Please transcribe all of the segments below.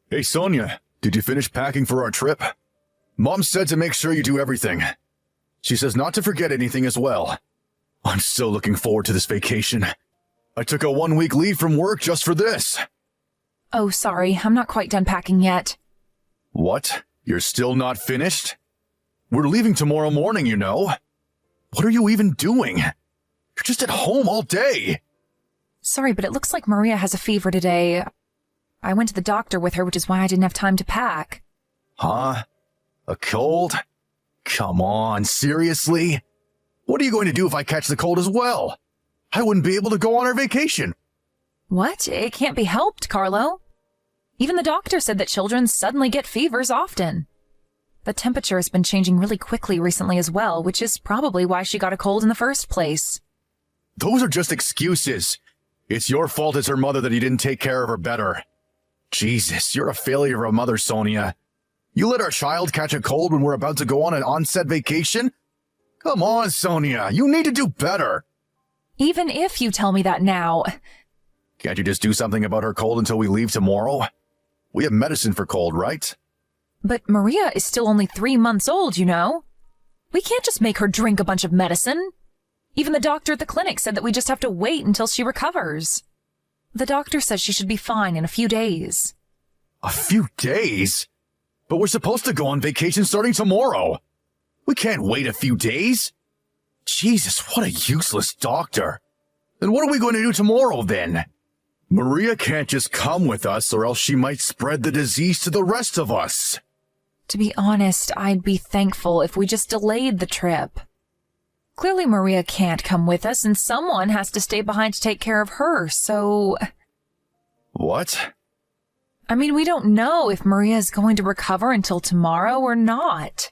Hey, Sonia, did you finish packing for our trip? Mom said to make sure you do everything. She says not to forget anything as well. I'm so looking forward to this vacation. I took a 1-week leave from work just for this. Oh, sorry, I'm not quite done packing yet. What? You're still not finished? We're leaving tomorrow morning, you know. What are you even doing? You're just at home all day. Sorry, but it looks like Maria has a fever today. I went to the doctor with her, which is why I didn't have time to pack. Huh? A cold? Come on, seriously? What are you going to do if I catch the cold as well? I wouldn't be able to go on our vacation. What? It can't be helped, Carlo. Even the doctor said that children suddenly get fevers often. The temperature has been changing really quickly recently as well, which is probably why she got a cold in the first place. Those are just excuses. It's your fault as her mother that he didn't take care of her better. Jesus, you're a failure of a mother, Sonia. You let our child catch a cold when we're about to go on an onset vacation? Come on, Sonia, you need to do better. Even if you tell me that now. Can't you just do something about her cold until we leave tomorrow? We have medicine for cold, right? But Maria is still only 3 months old, you know. We can't just make her drink a bunch of medicine. Even the doctor at the clinic said that we just have to wait until she recovers. The doctor says she should be fine in a few days. A few days? But we're supposed to go on vacation starting tomorrow. We can't wait a few days. Jesus, what a useless doctor. Then what are we going to do tomorrow then? Maria can't just come with us or else she might spread the disease to the rest of us. To be honest, I'd be thankful if we just delayed the trip. Clearly Maria can't come with us and someone has to stay behind to take care of her, so... What? I mean, we don't know if Maria is going to recover until tomorrow or not.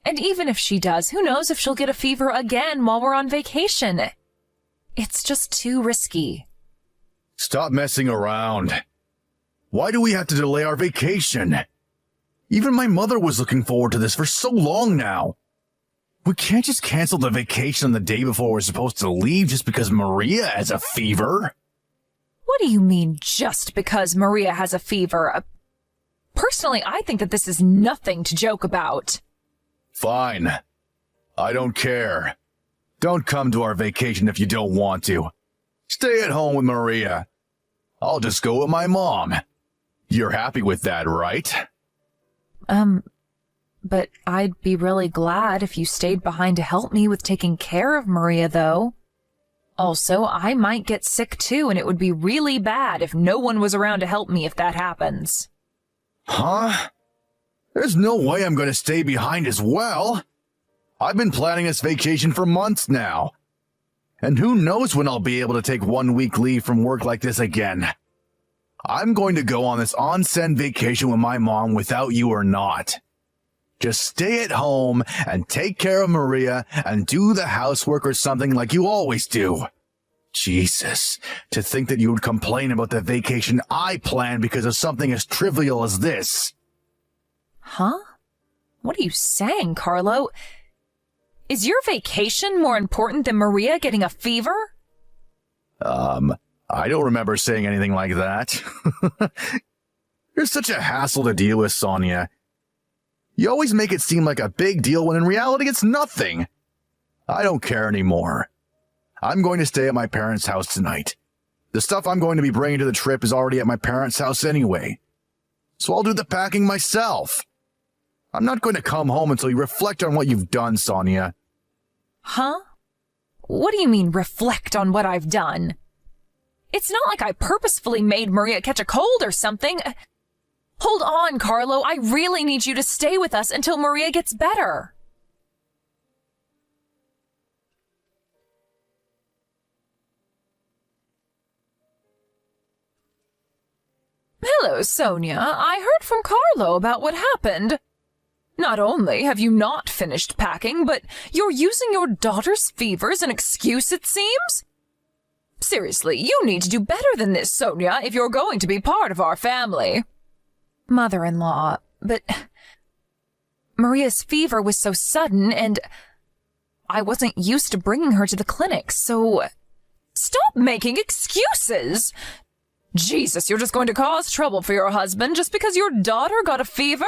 And even if she does, who knows if she'll get a fever again while we're on vacation? It's just too risky. Stop messing around. Why do we have to delay our vacation? Even my mother was looking forward to this for so long now. We can't just cancel the vacation on the day before we're supposed to leave just because Maria has a fever. What do you mean, just because Maria has a fever? Personally, I think that this is nothing to joke about. Fine. I don't care. Don't come to our vacation if you don't want to. Stay at home with Maria. I'll just go with my mom. You're happy with that, right? But I'd be really glad if you stayed behind to help me with taking care of Maria, though. Also, I might get sick too, and it would be really bad if no one was around to help me if that happens. Huh? There's no way I'm going to stay behind as well. I've been planning this vacation for months now. And who knows when I'll be able to take 1 week leave from work like this again. I'm going to go on this onsen vacation with my mom without you or not. Just stay at home and take care of Maria and do the housework or something like you always do. Jesus, to think that you would complain about the vacation I planned because of something as trivial as this. Huh? What are you saying, Carlo? Is your vacation more important than Maria getting a fever? I don't remember saying anything like that. You're such a hassle to deal with, Sonia. You always make it seem like a big deal when in reality it's nothing. I don't care anymore. I'm going to stay at my parents' house tonight. The stuff I'm going to be bringing to the trip is already at my parents' house anyway. So I'll do the packing myself. I'm not going to come home until you reflect on what you've done, Sonia. Huh? What do you mean, reflect on what I've done? It's not like I purposefully made Maria catch a cold or something. Hold on, Carlo. I really need you to stay with us until Maria gets better. Hello, Sonia. I heard from Carlo about what happened. Not only have you not finished packing, but you're using your daughter's fever as an excuse, it seems? Seriously, you need to do better than this, Sonia, if you're going to be part of our family. Mother-in-law, but Maria's fever was so sudden, and I wasn't used to bringing her to the clinic, so stop making excuses. Jesus, you're just going to cause trouble for your husband just because your daughter got a fever?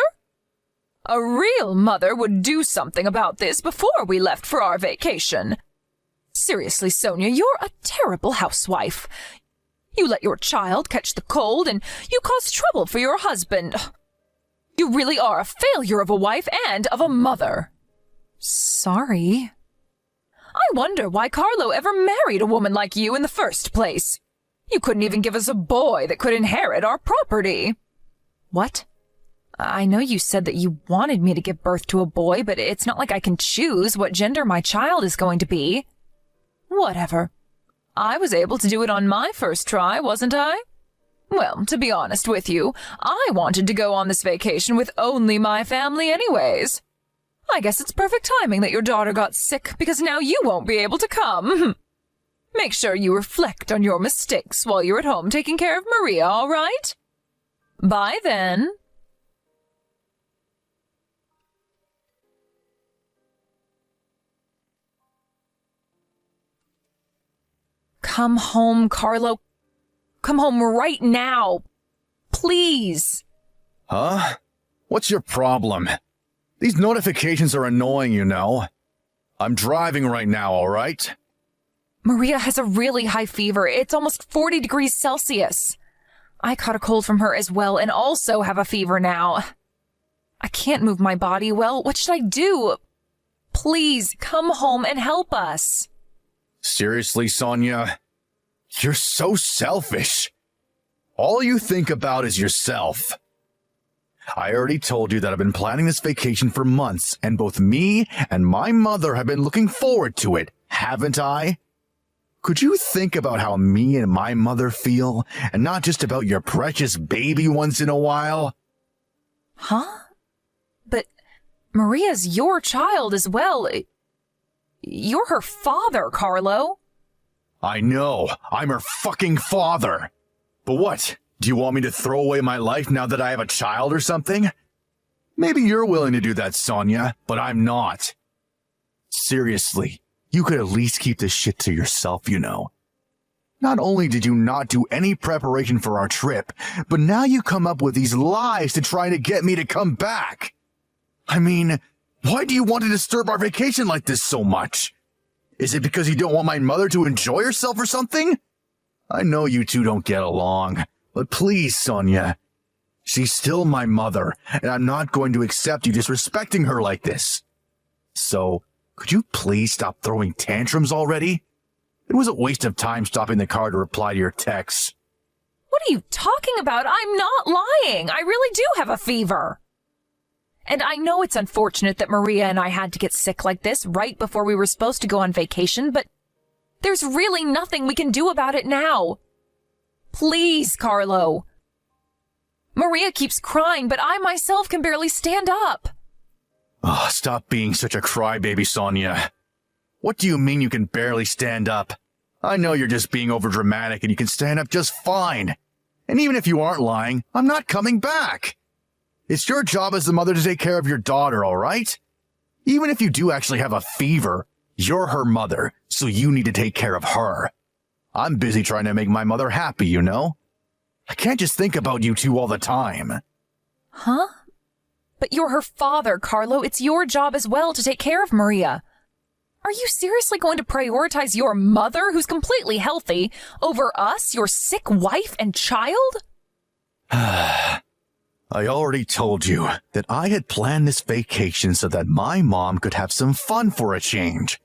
A real mother would do something about this before we left for our vacation. Seriously, Sonia, you're a terrible housewife. You let your child catch the cold and you cause trouble for your husband. You really are a failure of a wife and of a mother. Sorry. I wonder why Carlo ever married a woman like you in the first place. You couldn't even give us a boy that could inherit our property. What? I know you said that you wanted me to give birth to a boy, but it's not like I can choose what gender my child is going to be. Whatever. I was able to do it on my first try, wasn't I? Well, to be honest with you, I wanted to go on this vacation with only my family anyways. I guess it's perfect timing that your daughter got sick, because now you won't be able to come. Make sure you reflect on your mistakes while you're at home taking care of Maria, all right? Bye then. Come home, Carlo. Come home right now. Please. Huh? What's your problem? These notifications are annoying, you know. I'm driving right now, all right? Maria has a really high fever. It's almost 40 degrees Celsius. I caught a cold from her as well and also have a fever now. I can't move my body well. What should I do? Please come home and help us. Seriously, Sonia? You're so selfish. All you think about is yourself. I already told you that I've been planning this vacation for months, and both me and my mother have been looking forward to it, haven't I? Could you think about how me and my mother feel, and not just about your precious baby once in a while? Huh? But Maria's your child as well. You're her father, Carlo. I know. I'm her fucking father. But what? Do you want me to throw away my life now that I have a child or something? Maybe you're willing to do that, Sonia, but I'm not. Seriously, you could at least keep this shit to yourself, you know. Not only did you not do any preparation for our trip, but now you come up with these lies to try to get me to come back. I mean, why do you want to disturb our vacation like this so much? Is it because you don't want my mother to enjoy herself or something? I know you two don't get along, but please, Sonia. She's still my mother, and I'm not going to accept you disrespecting her like this. So, could you please stop throwing tantrums already? It was a waste of time stopping the car to reply to your texts. What are you talking about? I'm not lying. I really do have a fever. And I know it's unfortunate that Maria and I had to get sick like this right before we were supposed to go on vacation, but there's really nothing we can do about it now. Please, Carlo. Maria keeps crying, but I myself can barely stand up. Oh, stop being such a crybaby, Sonia. What do you mean you can barely stand up? I know you're just being overdramatic and you can stand up just fine. And even if you aren't lying, I'm not coming back. It's your job as the mother to take care of your daughter, all right? Even if you do actually have a fever, you're her mother, so you need to take care of her. I'm busy trying to make my mother happy, you know? I can't just think about you two all the time. Huh? But you're her father, Carlo. It's your job as well to take care of Maria. Are you seriously going to prioritize your mother, who's completely healthy, over us, your sick wife and child? I already told you that I had planned this vacation so that my mom could have some fun for a change.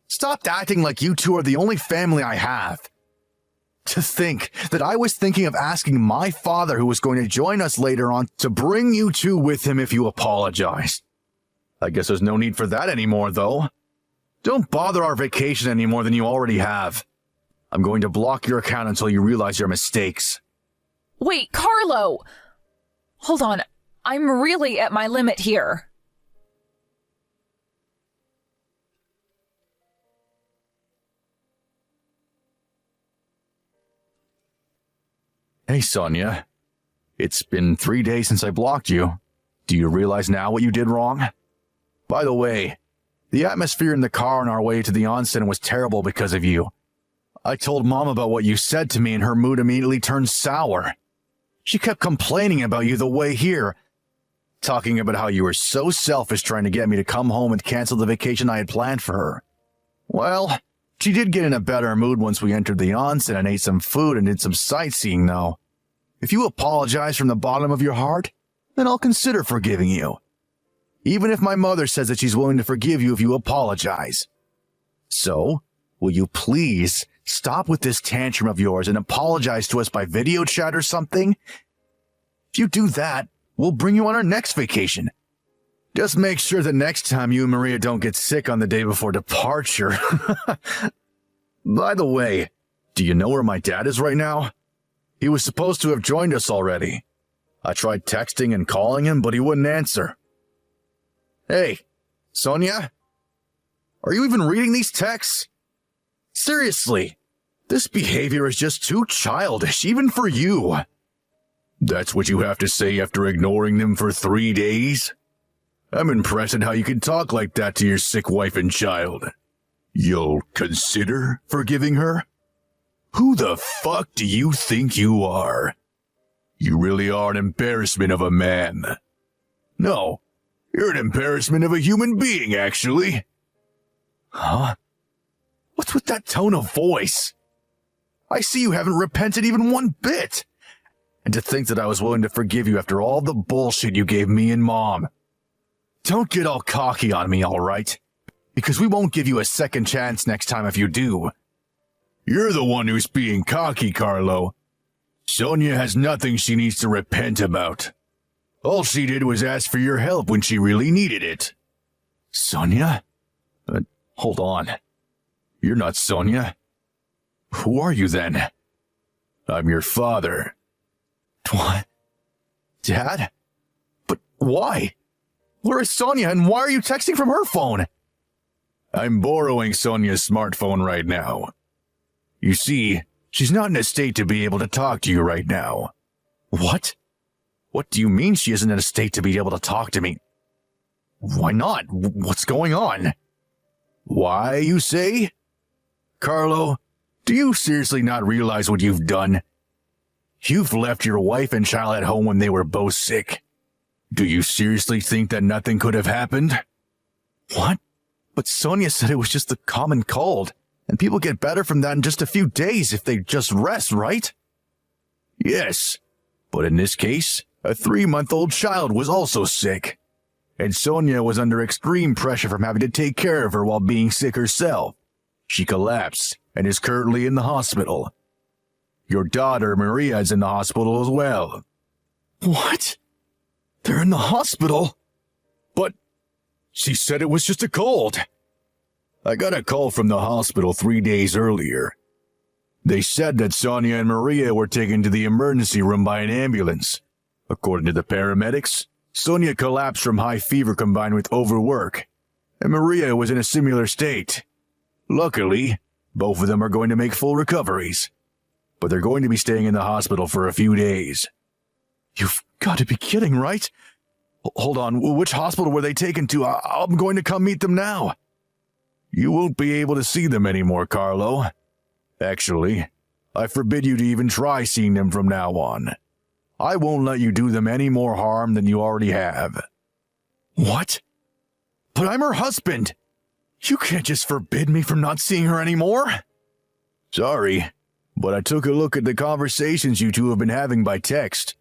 Stop acting like you two are the only family I have. To think that I was thinking of asking my father, who was going to join us later on, to bring you two with him if you apologize. I guess there's no need for that anymore, though. Don't bother our vacation any more than you already have. I'm going to block your account until you realize your mistakes. Wait, Carlo! Hold on, I'm really at my limit here. Hey, Sonia. It's been 3 days since I blocked you. Do you realize now what you did wrong? By the way, the atmosphere in the car on our way to the onsen was terrible because of you. I told Mom about what you said to me and her mood immediately turned sour. She kept complaining about you the way here, talking about how you were so selfish trying to get me to come home and cancel the vacation I had planned for her. Well, she did get in a better mood once we entered the onsen and ate some food and did some sightseeing, though. If you apologize from the bottom of your heart, then I'll consider forgiving you. Even if my mother says that she's willing to forgive you if you apologize. So, will you please stop with this tantrum of yours and apologize to us by video chat or something? If you do that, we'll bring you on our next vacation. Just make sure that next time you and Maria don't get sick on the day before departure. By the way, do you know where my dad is right now? He was supposed to have joined us already. I tried texting and calling him, but he wouldn't answer. Hey, Sonia? Are you even reading these texts? Seriously, this behavior is just too childish, even for you. That's what you have to say after ignoring them for 3 days? I'm impressed at how you can talk like that to your sick wife and child. You'll consider forgiving her? Who the fuck do you think you are? You really are an embarrassment of a man. No, you're an embarrassment of a human being, actually. Huh? What's with that tone of voice? I see you haven't repented even one bit. And to think that I was willing to forgive you after all the bullshit you gave me and Mom. Don't get all cocky on me, all right? Because we won't give you a second chance next time if you do. You're the one who's being cocky, Carlo. Sonia has nothing she needs to repent about. All she did was ask for your help when she really needed it. Sonia? Hold on. You're not Sonia. Who are you then? I'm your father. What? Dad? But why? Where is Sonia and why are you texting from her phone? I'm borrowing Sonia's smartphone right now. You see, she's not in a state to be able to talk to you right now. What? What do you mean she isn't in a state to be able to talk to me? Why not? What's going on? Why, you say? Carlo, do you seriously not realize what you've done? You've left your wife and child at home when they were both sick. Do you seriously think that nothing could have happened? What? But Sonia said it was just a common cold, and people get better from that in just a few days if they just rest, right? Yes, but in this case, a 3-month-old child was also sick, and Sonia was under extreme pressure from having to take care of her while being sick herself. She collapsed and is currently in the hospital. Your daughter, Maria, is in the hospital as well. What? They're in the hospital? But she said it was just a cold. I got a call from the hospital 3 days earlier. They said that Sonia and Maria were taken to the emergency room by an ambulance. According to the paramedics, Sonia collapsed from high fever combined with overwork, and Maria was in a similar state. Luckily, both of them are going to make full recoveries, but they're going to be staying in the hospital for a few days. You've got to be kidding, right? Hold on, which hospital were they taken to? I'm going to come meet them now. You won't be able to see them anymore, Carlo. Actually, I forbid you to even try seeing them from now on. I won't let you do them any more harm than you already have. What? But I'm her husband. You can't just forbid me from not seeing her anymore. Sorry, but I took a look at the conversations you two have been having by text.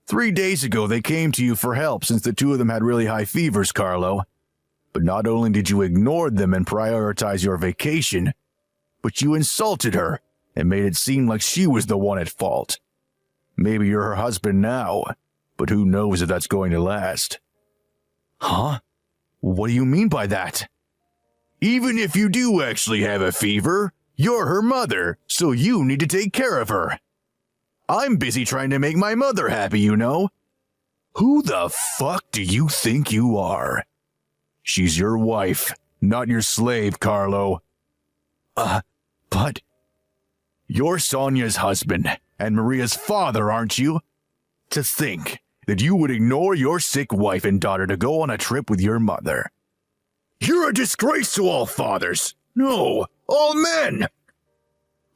3 days ago, they came to you for help since the two of them had really high fevers, Carlo. But not only did you ignore them and prioritize your vacation, but you insulted her and made it seem like she was the one at fault. Maybe you're her husband now, but who knows if that's going to last. Huh? What do you mean by that? Even if you do actually have a fever, you're her mother, so you need to take care of her. I'm busy trying to make my mother happy, you know. Who the fuck do you think you are? She's your wife, not your slave, Carlo. But you're Sonia's husband and Maria's father, aren't you? To think that you would ignore your sick wife and daughter to go on a trip with your mother. You're a disgrace to all fathers. No, all men.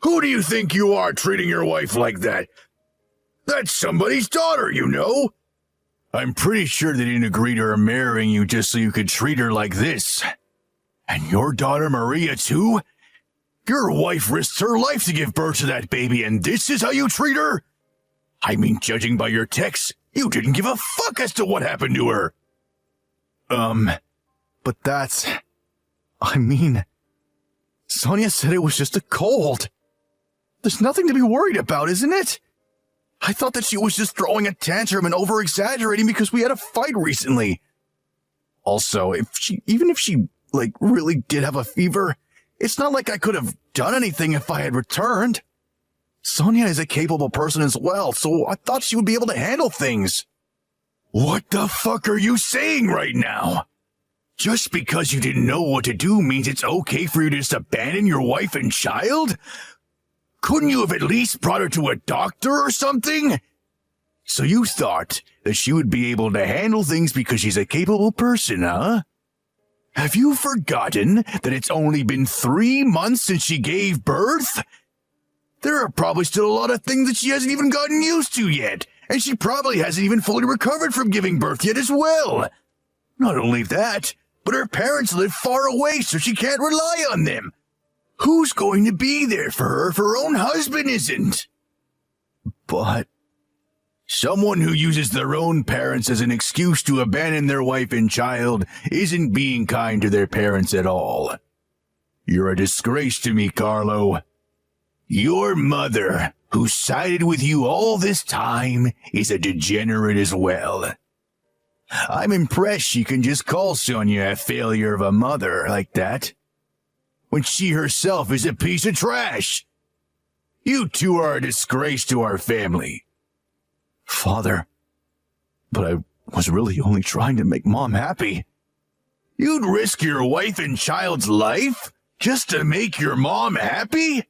Who do you think you are treating your wife like that? That's somebody's daughter, you know. I'm pretty sure they didn't agree to her marrying you just so you could treat her like this. And your daughter Maria, too? Your wife risked her life to give birth to that baby, and this is how you treat her? I mean, judging by your texts, you didn't give a fuck as to what happened to her. But that's... I mean... Sonia said it was just a cold. There's nothing to be worried about, isn't it? I thought that she was just throwing a tantrum and over-exaggerating because we had a fight recently. Also, even if she really did have a fever, it's not like I could have done anything if I had returned. Sonia is a capable person as well, so I thought she would be able to handle things. What the fuck are you saying right now? Just because you didn't know what to do means it's okay for you to just abandon your wife and child? Couldn't you have at least brought her to a doctor or something? So you thought that she would be able to handle things because she's a capable person, huh? Have you forgotten that it's only been 3 months since she gave birth? There are probably still a lot of things that she hasn't even gotten used to yet, and she probably hasn't even fully recovered from giving birth yet as well. Not only that, but her parents live far away, so she can't rely on them. Who's going to be there for her if her own husband isn't? But someone who uses their own parents as an excuse to abandon their wife and child isn't being kind to their parents at all. You're a disgrace to me, Carlo. Your mother, who sided with you all this time, is a degenerate as well. I'm impressed she can just call Sonia a failure of a mother like that, when she herself is a piece of trash. You two are a disgrace to our family. Father, but I was really only trying to make Mom happy. You'd risk your wife and child's life just to make your mom happy?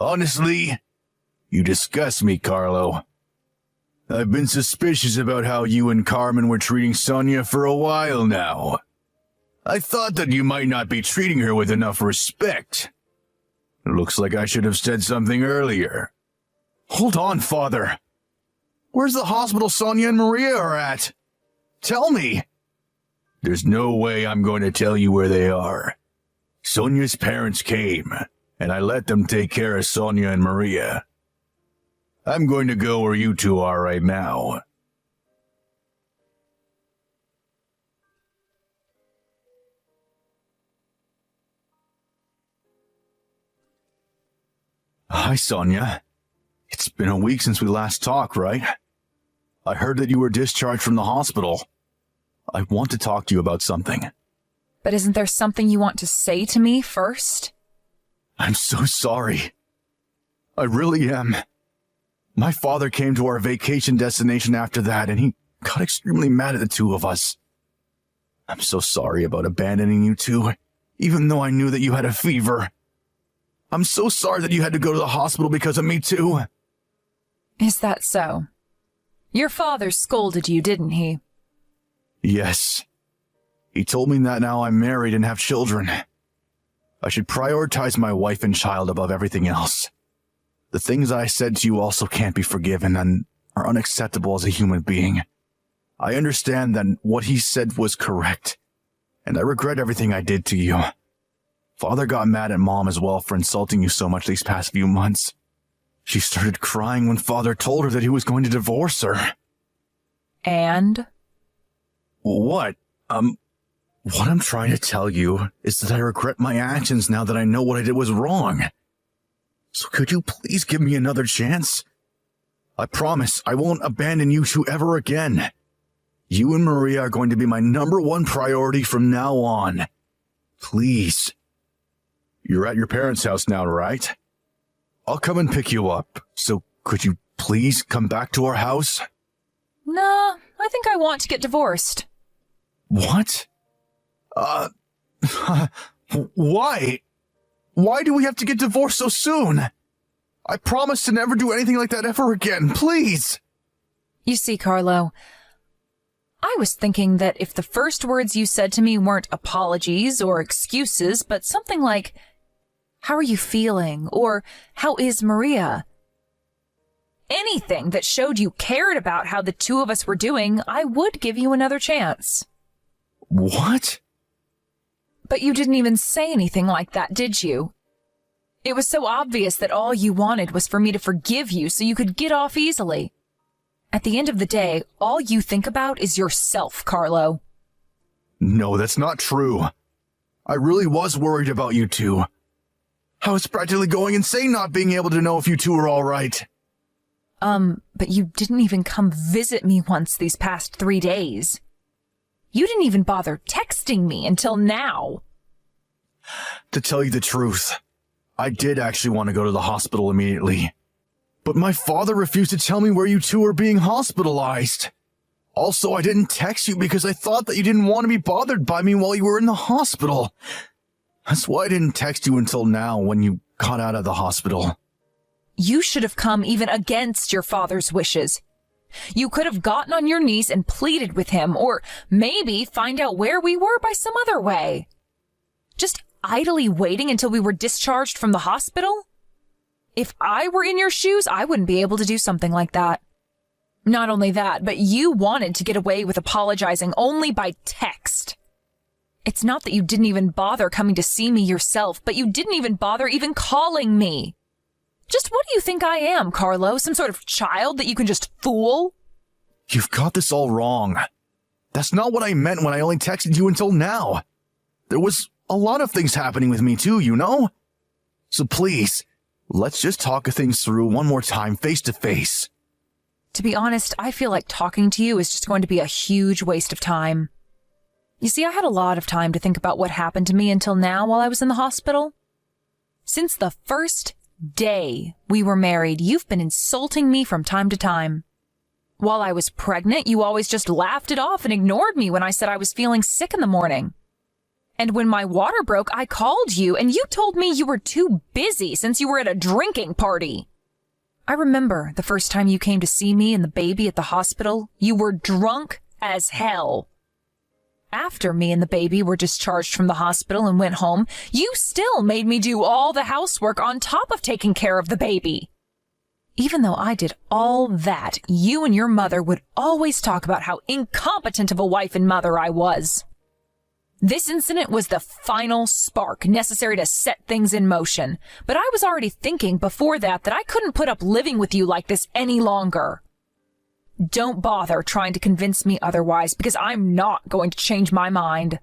Honestly, you disgust me, Carlo. I've been suspicious about how you and Carmen were treating Sonia for a while now. I thought that you might not be treating her with enough respect. Looks like I should have said something earlier. Hold on, Father. Where's the hospital Sonia and Maria are at? Tell me. There's no way I'm going to tell you where they are. Sonia's parents came, and I let them take care of Sonia and Maria. I'm going to go where you two are right now. Hi, Sonia. It's been a week since we last talked, right? I heard that you were discharged from the hospital. I want to talk to you about something. But isn't there something you want to say to me first? I'm so sorry. I really am. My father came to our vacation destination after that, and he got extremely mad at the two of us. I'm so sorry about abandoning you two, even though I knew that you had a fever. I'm so sorry that you had to go to the hospital because of me too. Is that so? Your father scolded you, didn't he? Yes. He told me that now I'm married and have children, I should prioritize my wife and child above everything else. The things I said to you also can't be forgiven and are unacceptable as a human being. I understand that what he said was correct, and I regret everything I did to you. Father got mad at Mom as well for insulting you so much these past few months. She started crying when Father told her that he was going to divorce her. And? What? What I'm trying to tell you is that I regret my actions now that I know what I did was wrong. So could you please give me another chance? I promise I won't abandon you two ever again. You and Maria are going to be my #1 priority from now on. Please. You're at your parents' house now, right? I'll come and pick you up, so could you please come back to our house? Nah, I think I want to get divorced. What? Why? Why do we have to get divorced so soon? I promise to never do anything like that ever again, please. You see, Carlo, I was thinking that if the first words you said to me weren't apologies or excuses, but something like, How are you feeling? Or how is Maria? Anything that showed you cared about how the two of us were doing, I would give you another chance. What? But you didn't even say anything like that, did you? It was so obvious that all you wanted was for me to forgive you so you could get off easily. At the end of the day, all you think about is yourself, Carlo. No, that's not true. I really was worried about you two. I was practically going insane not being able to know if you two were all right. But you didn't even come visit me once these past 3 days. You didn't even bother texting me until now. To tell you the truth, I did actually want to go to the hospital immediately. But my father refused to tell me where you two were being hospitalized. Also, I didn't text you because I thought that you didn't want to be bothered by me while you were in the hospital. That's why I didn't text you until now when you got out of the hospital. You should have come even against your father's wishes. You could have gotten on your knees and pleaded with him, or maybe find out where we were by some other way. Just idly waiting until we were discharged from the hospital? If I were in your shoes, I wouldn't be able to do something like that. Not only that, but you wanted to get away with apologizing only by text. It's not that you didn't even bother coming to see me yourself, but you didn't even bother even calling me. Just what do you think I am, Carlo? Some sort of child that you can just fool? You've got this all wrong. That's not what I meant when I only texted you until now. There was a lot of things happening with me too, you know? So please, let's just talk things through one more time, face to face. To be honest, I feel like talking to you is just going to be a huge waste of time. You see, I had a lot of time to think about what happened to me until now while I was in the hospital. Since the first day we were married, you've been insulting me from time to time. While I was pregnant, you always just laughed it off and ignored me when I said I was feeling sick in the morning. And when my water broke, I called you and you told me you were too busy since you were at a drinking party. I remember the first time you came to see me and the baby at the hospital, you were drunk as hell. After me and the baby were discharged from the hospital and went home, you still made me do all the housework on top of taking care of the baby. Even though I did all that, you and your mother would always talk about how incompetent of a wife and mother I was. This incident was the final spark necessary to set things in motion, but I was already thinking before that I couldn't put up living with you like this any longer. Don't bother trying to convince me otherwise, because I'm not going to change my mind.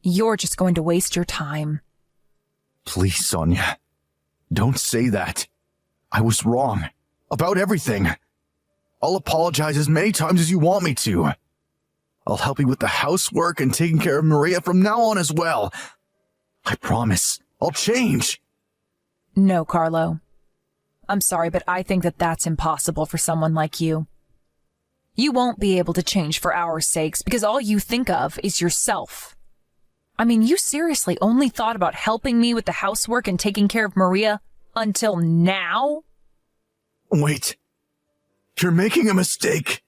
You're just going to waste your time. Please, Sonia, don't say that. I was wrong about everything. I'll apologize as many times as you want me to. I'll help you with the housework and taking care of Maria from now on as well. I promise, I'll change. No, Carlo. I'm sorry, but I think that's impossible for someone like you. You won't be able to change for our sakes because all you think of is yourself. I mean, you seriously only thought about helping me with the housework and taking care of Maria until now? Wait. You're making a mistake.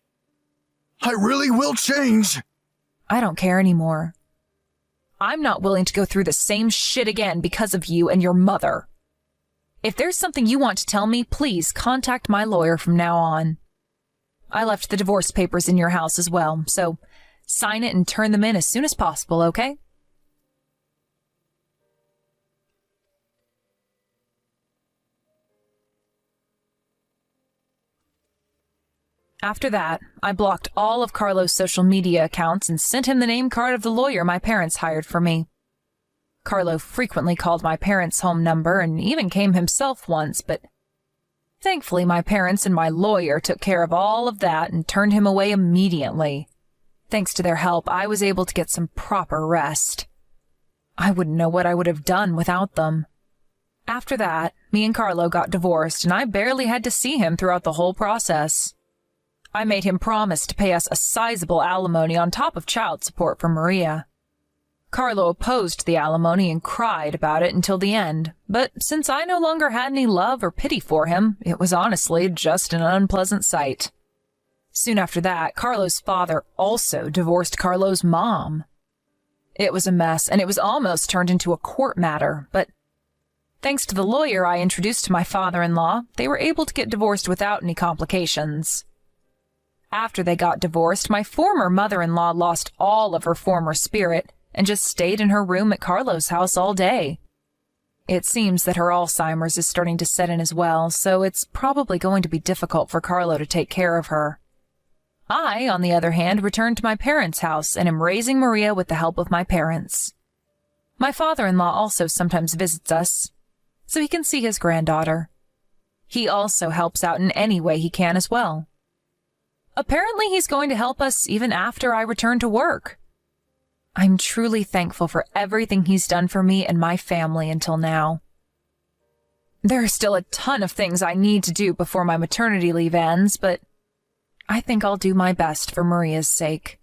I really will change. I don't care anymore. I'm not willing to go through the same shit again because of you and your mother. If there's something you want to tell me, please contact my lawyer from now on. I left the divorce papers in your house as well, so sign it and turn them in as soon as possible, okay? After that, I blocked all of Carlo's social media accounts and sent him the name card of the lawyer my parents hired for me. Carlo frequently called my parents' home number and even came himself once, but thankfully my parents and my lawyer took care of all of that and turned him away immediately. Thanks to their help, I was able to get some proper rest. I wouldn't know what I would have done without them. After that, me and Carlo got divorced, and I barely had to see him throughout the whole process. I made him promise to pay us a sizable alimony on top of child support for Maria. Carlo opposed the alimony and cried about it until the end, but since I no longer had any love or pity for him, it was honestly just an unpleasant sight. Soon after that, Carlo's father also divorced Carlo's mom. It was a mess, and it was almost turned into a court matter, but Thanks to the lawyer I introduced to my father-in-law, they were able to get divorced without any complications. After they got divorced, my former mother-in-law lost all of her former spirit and just stayed in her room at Carlo's house all day. It seems that her Alzheimer's is starting to set in as well, so it's probably going to be difficult for Carlo to take care of her. I, on the other hand, returned to my parents' house and am raising Maria with the help of my parents. My father-in-law also sometimes visits us, so he can see his granddaughter. He also helps out in any way he can as well. Apparently he's going to help us even after I return to work. I'm truly thankful for everything he's done for me and my family until now. There are still a ton of things I need to do before my maternity leave ends, but I think I'll do my best for Maria's sake.